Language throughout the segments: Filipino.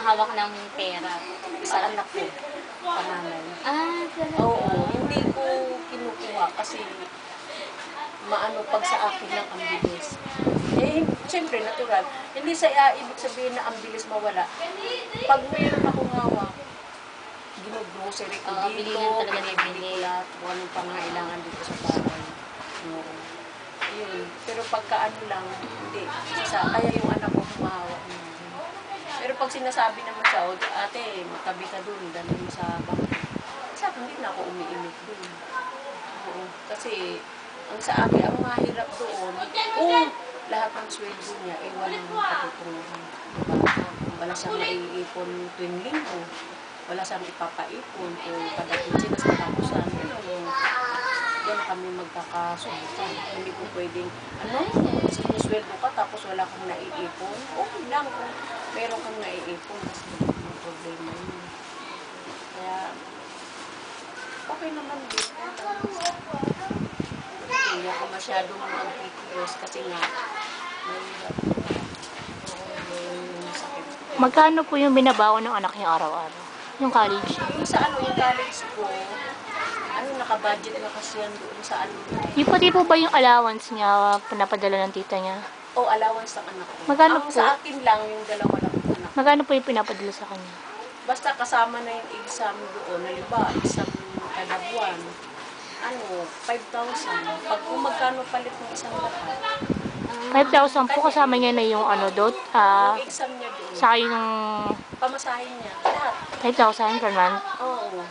hawak ng pera. Sa anak ko, panganay. Ah, talaga. Oo, hindi ko kinukuha kasi maano pag sa akin lang ang bilis. Eh, siyempre, natural. Hindi sa ibig sabihin na ang bilis mawala. Pag mayroon akong hawak, ginag-grocery ko Oo, dito, bilhin talaga ng binibili ko bilhin. lahat kung anong pangailangan dito sa bahay. Oo. Yun. Pero pagka ano lang, hindi. Kaya yung anak ko humahawak na. Pero pag sinasabi naman siya, o ate, matabi ka dun, dali mo sa bangko. Sa akin, hindi na ako umiimik dun. Oo. Kasi, ang sa akin, ang mahirap doon, lahat ng sweldo niya, walang patutunguhan. Diba? Wala siyang maiipon tuwing linggo. Wala siyang ipapaipon kung padating sila sa tapusan. Yan kami magkakasubukan. Hindi ko pwedeng, sinusweldo ka tapos wala kang naiipon. Okay lang kung meron kang naiipon kasi may problema yun. Kaya, okay naman din. Hindi ako masyadong magkikilos kasi nga, mahirap. Yung sakit. Magkano po yung binabaon ng anak niya araw-araw? Yung college? Yung sa yung college ko, naka-budget na kasi yan doon sa Yung pati po ba yung allowance niya pinapadala ng tita niya? allowance ng anak ko. Magkano Ang po? sa akin lang, yung dalawa lang po anak ko. Magkano po yung pinapadala sa kanya? Basta kasama na yung exam doon, halimbawa, exam kada buwan, 5,000. Pag kung magkano palit ng isang lahat. 5,000 po kasama niya na yung yung exam niya doon. sa yung Pamasahin niya. Lahat. 5,000 per month? Oo.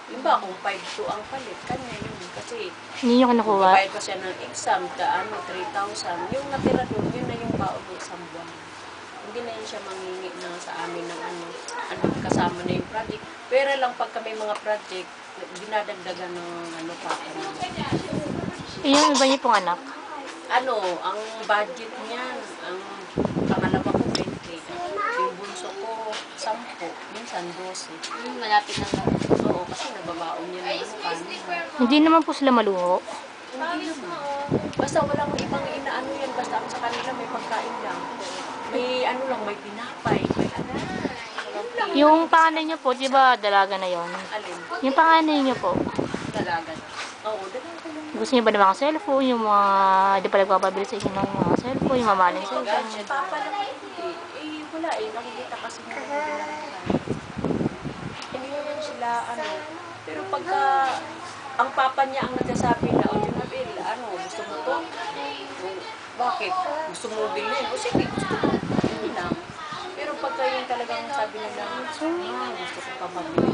Halimbawa, kung 5,200 ang palit, kanya yun. Kasi, Hindi niyo kinukuha? bayad pa siya ng exam, 3,000. Yung natira doon, yun na yung baon ng isang buwan. Hindi na yun siya mangingi na sa amin ng kasama na yung project. Pero lang pagka may mga project, dinadagdagan ng pa. Yung iba niyo pong anak? Ang budget niyan, ang pangalawa ko 20. Yung bunso ko 10, minsan 12. Malapit na lang. Oo, kasi nababaon niya ng kanin. Hindi naman po sila maluho. Hindi naman. Basta walang ibang inaano yan, basta ang sa kanila may pagkain lang. May may pinapay, may Yung panganay niyo po, di ba dalaga na yon? alin, Yung panganay niyo po, dalaga. Oo, dalaga lang. gusto niyo ba ng mga cellphone? Yung mga, di pa nagpapabili sa inyo ng mga cellphone, yung mamaling cellphone? Papa lang hindi. Wala nakikita kasi mga hindi naman sila, pero pagka, ang papa niya ang nagsasabi na, Junabel, gusto mo to? Bakit? Gusto mo bilhin? O sige, gusto mo. Hindi lang. Pero pagka yung talagang sabi nila, gusto ko pa mabili.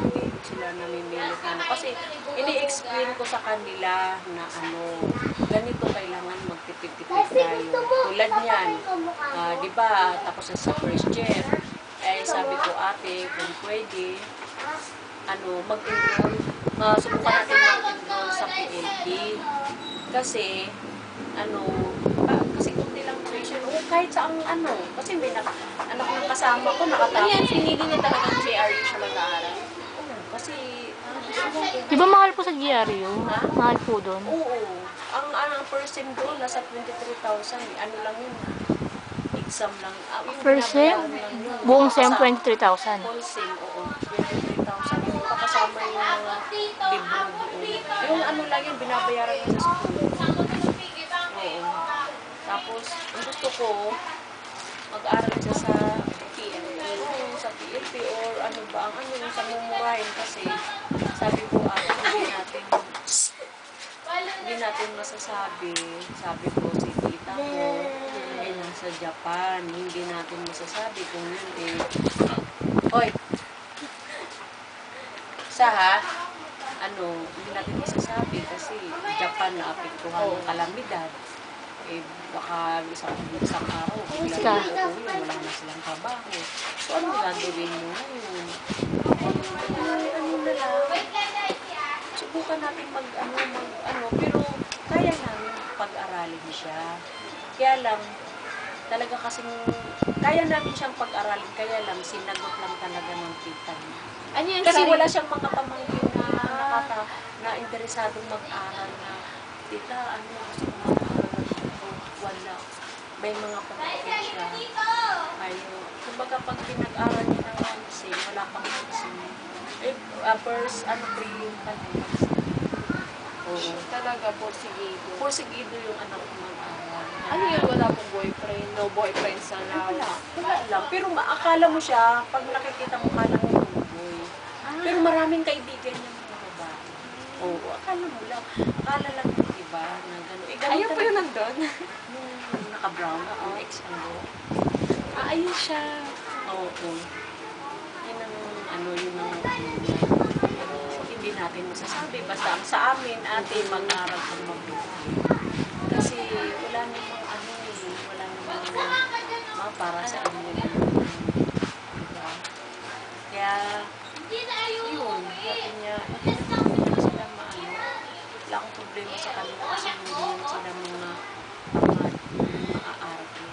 Hindi sila namimilit na. Kasi, ini-explain ko sa kanila na ganito kailangan magtipid-tipid tayo. Tulad niyan, di ba, tapos sa first year, sabi ko, ate, kung pwede, mag-enroll, subukan natin mag-enroll sa PLD. Kasi, kasi kunti lang tuition, o kahit sa kasi may anak ng kasama ko, nakatapos. Yan, pinili niya talagang GRU siya mag-aaral. Kasi, Di ba mahal po sa GRU? Ha? Mahal po doon. oo, ang first sem doon, nasa 23,000, lang yun, exam lang. Yung First sem? binabayaran lang yun. Buong sem, Kasama- 23,000. Whole sem, oo, 23,000. Hindi pa kasama yung mga libro doon. Yung lang yun, binabayaran yun sa school. Oo. Tapos, ang gusto ko, mag-aaral siya sa PLP. Sa PLP or yung sa mumurahin kasi sabi ko, hindi natin masasabi. Sabi ko, si tita mo ay nasa Japan. Hindi natin masasabi kung yun Hoy! Hindi natin masasabi kasi Japan na apektuhan ng kalamidad. Baka isang araw, biglang uuwi, wala na silang trabaho. So, ano gagawin mo ngayon? Subukan natin pero kaya namin pag-aralin siya. Kaya lang, talaga kasing, kaya namin siyang pag-aralin, kaya lang, sinagot lang talaga ng tita niya. Kasi wala siyang mga pamangkin na interesadong mag-aral na, tita, gusto ko mag-aral. Wala. May mga pamangkin siya. kumbaga pag pinag-aral niya ng nursing, wala pang nursing. First, pre pa din. Oo. Talaga, porsigido. Porsigido yung anak ko mag-aral. Ano yun? Wala pong boyfriend? No boyfriend sa now? Wala lang. Pero akala mo siya, pag nakikita mo, akala mo tomboy. Pero maraming kaibigan niya mga babae. Oo, akala mo lang. Akala lang yung iba na gano'n. Ayaw po yun nandun? Yung naka-brown, yung ex-ano. Ayun siya. Oo. Yun ang, yun ang, pero hindi natin masasabi. Basta ang sa amin, ate, mag-aral kang mabuti. Kasi wala namang wala namang para sa inyo. Diba? Kaya, yun, sabi niya, hindi sila wala akong problema sa kanila kasi hindi naman sila mga maaarte.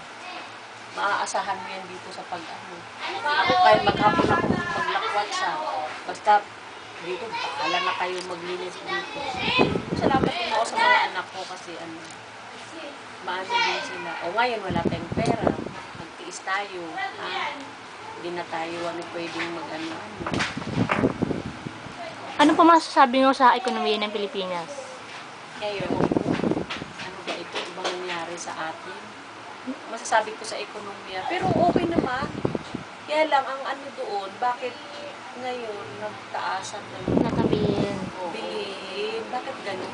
Maaasahan mo yan dito sa pag-ano. Ako kahit maghapon ako maglakwat sa, basta dito, bahala na kayo maglinis dito. Salamat din ako sa mga anak ko kasi maano din sila. O ngayon, wala tayong pera. Magtiis tayo. Hindi na tayo pwedeng mag-ano. Ano po masasabi mo sa ekonomiya ng Pilipinas? Ngayon, ano ba ito? Ibang nangyari sa atin? Masasabi ko sa ekonomiya. Pero okay naman. Kaya lang, ang doon, bakit ngayon nagtaasan na Natabihin. bilhin? Bakit ganun?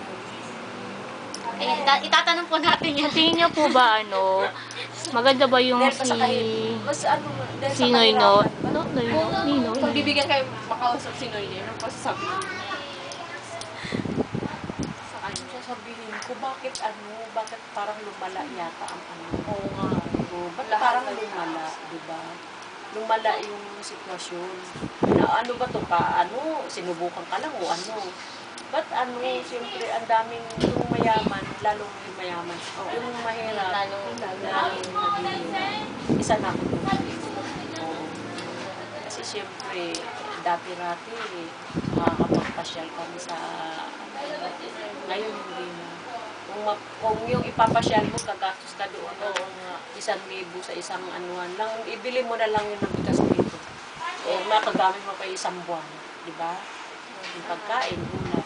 Itatanong po natin yan. Tingin niyo po ba, maganda ba yung Dahil pa sa mas dahil si sa Noy No? kahirapan. No, Noy No? Nino? Kung bibigyan kayo makausap si Noy niya, anong pasasabi niyo? Sa kanya. Sasabihin ko, bakit parang lumala yata ang Oo nga. Ba't Lahat parang na- lumala, di ba? Lumala yung sitwasyon. Na, ano ba to pa? Sinubukan ka lang o ano? Ba't siyempre, ang daming yung mayaman, lalong yung mayaman. Yung mahirap, Lalong naging isa na ako doon. Oo. Kasi siyempre, dati-rati, makakapagpasyal kami sa, ngayon hindi na. Kung yung ipapasyal mo, gagastos ka doon. Oo nga. 1,000 sa isang anuan lang. Ibili mo na lang yun ng bigas dito. Makagamit mo pa isang buwan. Di ba? Yung pagkain, ulam.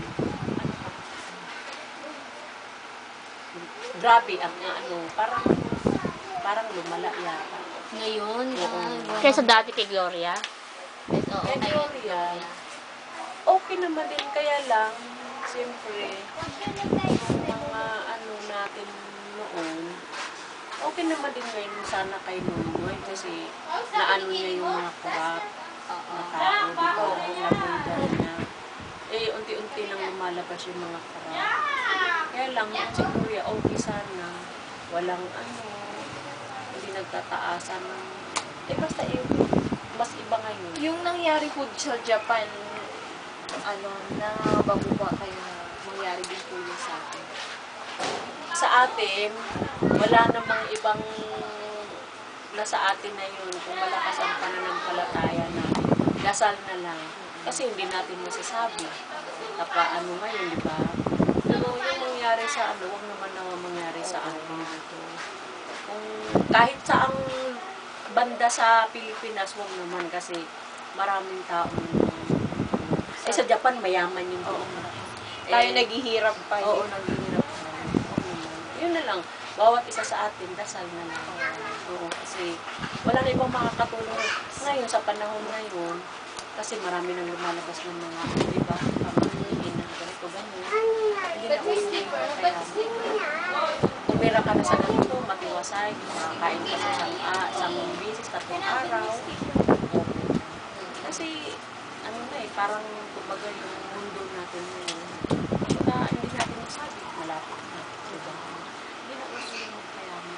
Grabe ang parang lumala yata. Ngayon, Kaysa dati kay Gloria? Kaya Gloria, okay naman din. Kaya lang, siyempre, mga natin noon, okay naman din ngayon sana kay Nonoy kasi naano niya yung mga kurap na tao, di ba? Nabunda niya. Unti-unti nang lumalabas yung mga kurap. Kaya lang, siguro okay sana. Walang hindi nagtataasan ng, basta mas iba ngayon. yung nangyari po sa Japan, na bago ba kayo na mangyari din po yun sa atin? Sa atin, wala namang ibang nasa atin na yun. Kung malakas ang pananampalataya na dasal na lang. Kasi hindi natin masasabi. Ngayon, di ba? Pero yung mangyari sa huwag naman mangyari sa atin dito. Kung kahit saang banda sa Pilipinas, huwag naman kasi maraming tao sa Japan, mayaman yung doon. Tayo naghihirap pa. Oo, naghihirap pa. Yun na lang. Bawat isa sa atin, dasal na lang. Oo, kasi wala na ibang makakatulong ngayon sa panahon ngayon. Kasi marami nang lumalabas ng mga, di ba? Pamangingin na ganito, gano'n. Hindi na ulit. Kaya, tumira ka na sa ganito, matiwasay, makakain ka sa isang bisis, 3 araw. Kasi, parang kumbaga yung mundo natin ngayon, hindi natin masabi, malapit na, diba? Hindi na uso yung magpayaman.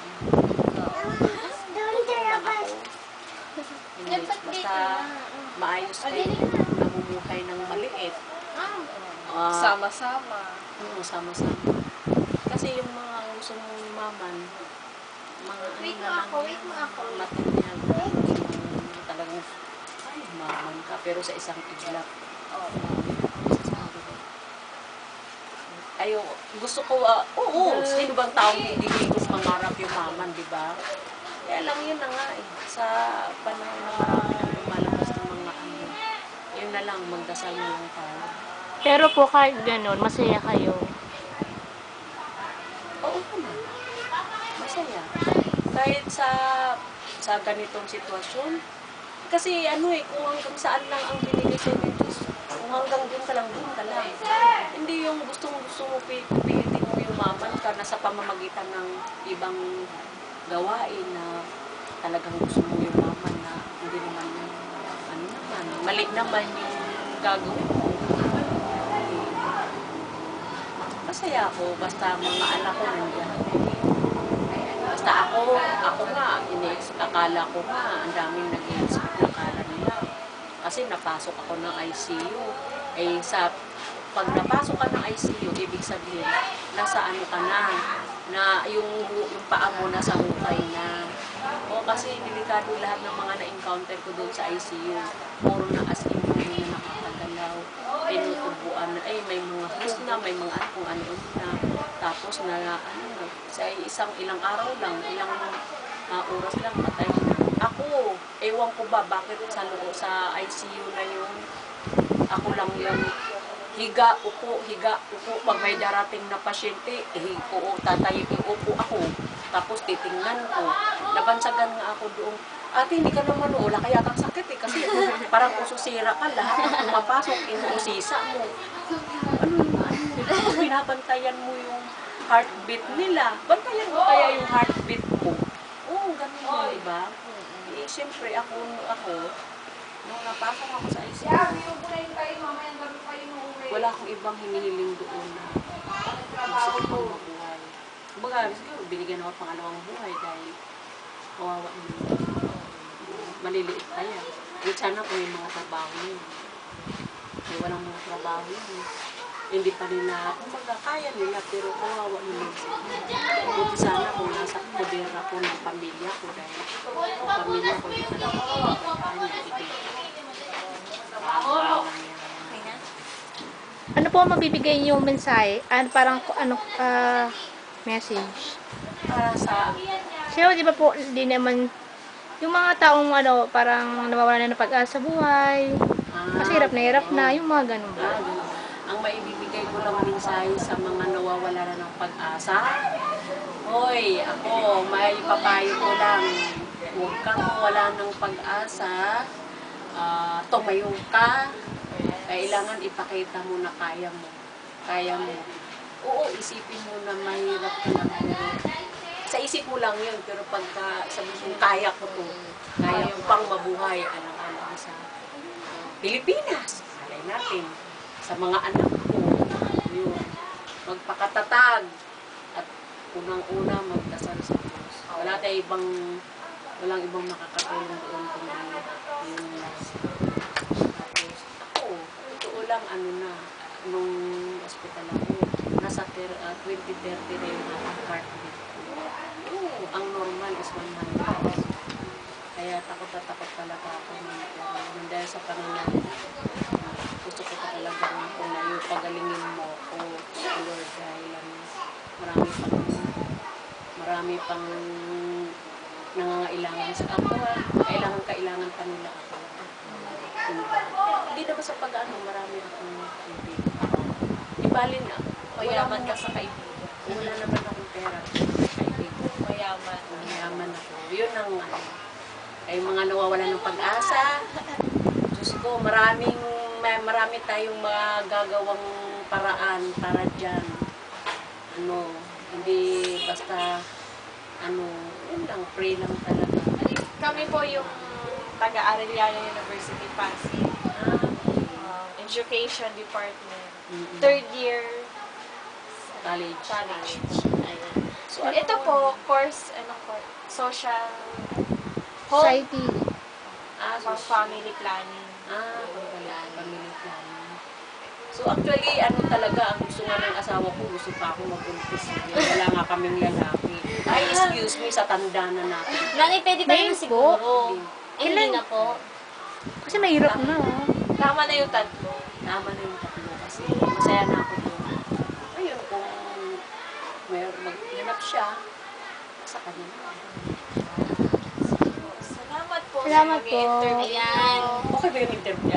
Basta maayos kayo, namumuhay ng maliit. Sama-sama. Oo, sama-sama. Kasi yung mga gusto mong umaman, mga material, talagang umaman ka, pero sa isang iglap. Gusto ko, sino bang taong hindi gusto mangarap yung maman, di ba? Kaya lang yun na nga sa panahon marami nang lumalabas ng mga ano. Yun na lang, magdasal na lang tayo. Pero po kahit ganun, masaya kayo. Oo naman. Masaya. Kahit sa ganitong sitwasyon. Kasi ano kung hanggang saan lang ang binigay sa Diyos. Kung hanggang doon ka lang, doon ka lang. Hindi yung gusto mo pipilitin mo yung maman ka na sa pamamagitan ng ibang gawain na talagang gusto mo yung maman na hindi naman ano naman, mali naman yung gagawin mo. Masaya ako, basta mga anak ko nandiyan. Basta ako nga, akala ko nga, ang daming nag-i-expect na akala nila. Kasi napasok ako ng ICU. Pag napasok ka ng ICU, ibig sabihin, nasa ano ka na yung paa mo nasa hukay na. O kasi delikado lahat ng mga na-encounter ko doon sa ICU. Puro na as in na nakakagalaw. Tinutubuan na, may mga host na, may mga kung ano na. Tapos sa ilang araw lang, ilang oras lang, patay na. Ako, ewan ko ba bakit sa ICU na yun, ako lang yung higa, upo. Pag may darating na pasyente, upo ako. Tapos titingnan ko. Nabansagan nga ako doon. Ate, hindi ka naman wala kaya kang sakit kasi parang ususira ka, lahat ng pumapasok, inuusisa mo. Ano, binabantayan mo yung heartbeat nila. Bantayan mo kaya yung heartbeat ko. Oo, ganun mo, diba? Siyempre, ako, nung napasok ako sa ICU, wala akong ibang hinihiling doon na gusto ko pang mabuhay. Kumbaga, siguro, binigyan ako pangalawang buhay dahil kawawa naman. Maliliit kaya. Sana kung may mga trabaho yun. Walang mga trabaho yun. Hindi pa nila, kumbaga, kaya nila, pero kawawa naman sila. Buti sana kung nasa poder ako ng pamilya ko dahil ang pamilya ko yung Ano po ang mabibigay yung mensahe? Message? para sa Kasi di ba po, di naman, yung mga taong parang nawawala na ng pag-asa sa buhay, kasi hirap na, yung mga ganun ba? ang maibibigay ko lang mensahe sa mga nawawala na ng pag-asa. Hoy, ako, may papayo ko lang. Huwag kang wala ng pag-asa. Tumayo ka. Kailangan ipakita mo na kaya mo. Kaya mo. Oo, isipin mo na mahirap ka lang. Sa isip mo lang yun, pero pagka sabi mo, kaya ko to. Kaya ko pang mabuhay. Alam sa Pilipinas. Alay natin. Sa mga anak ko. Yun. Magpakatatag. At unang-una, magdasal sa Diyos. Walang ibang makakatulong doon kundi yun lang. Tapos, ako, totoo lang, nung hospital ako, nasa 20-30 na yung heartbeat ko. Oo, ang normal is 100. Kaya takot talaga ako dahil sa pananang gusto ko talaga kung na yung pagalingin mo o Lord dahil marami pang nangangailangan sa ako. Kailangan pa nila ako. Hindi naman sa marami akong kaibigan. Ibalin na. Mayaman ka sa kaibigan. Wala naman akong pera. Kaibigan. Mayaman ako. Yun ang ay mga nawawalan ng pag-asa. Diyos ko, marami tayong magagawang paraan para dyan. Hindi basta, yun lang, pray lang talaga. Kami po yung taga-Arellano University Pasig. Education Department. Third year College. Ayun. So, ito po, course, social Society. for family planning. Family planning. So actually, talaga, ang gusto nga ng asawa ko, gusto pa ako mag-buntis. Wala nga kaming lalaki. Ay, excuse me, sa tanda na natin. Nanay, pwede pa Ngayon naman siguro. Ay, hindi Kailan? na po. Kasi mahirap na, Tama na yung tatlo. Tama na yung tatlo kasi masaya na ako doon. Ayun, kung maghanap siya, sa kanya na. Salamat po Salamat po. Ayan. Okay ba yung interview?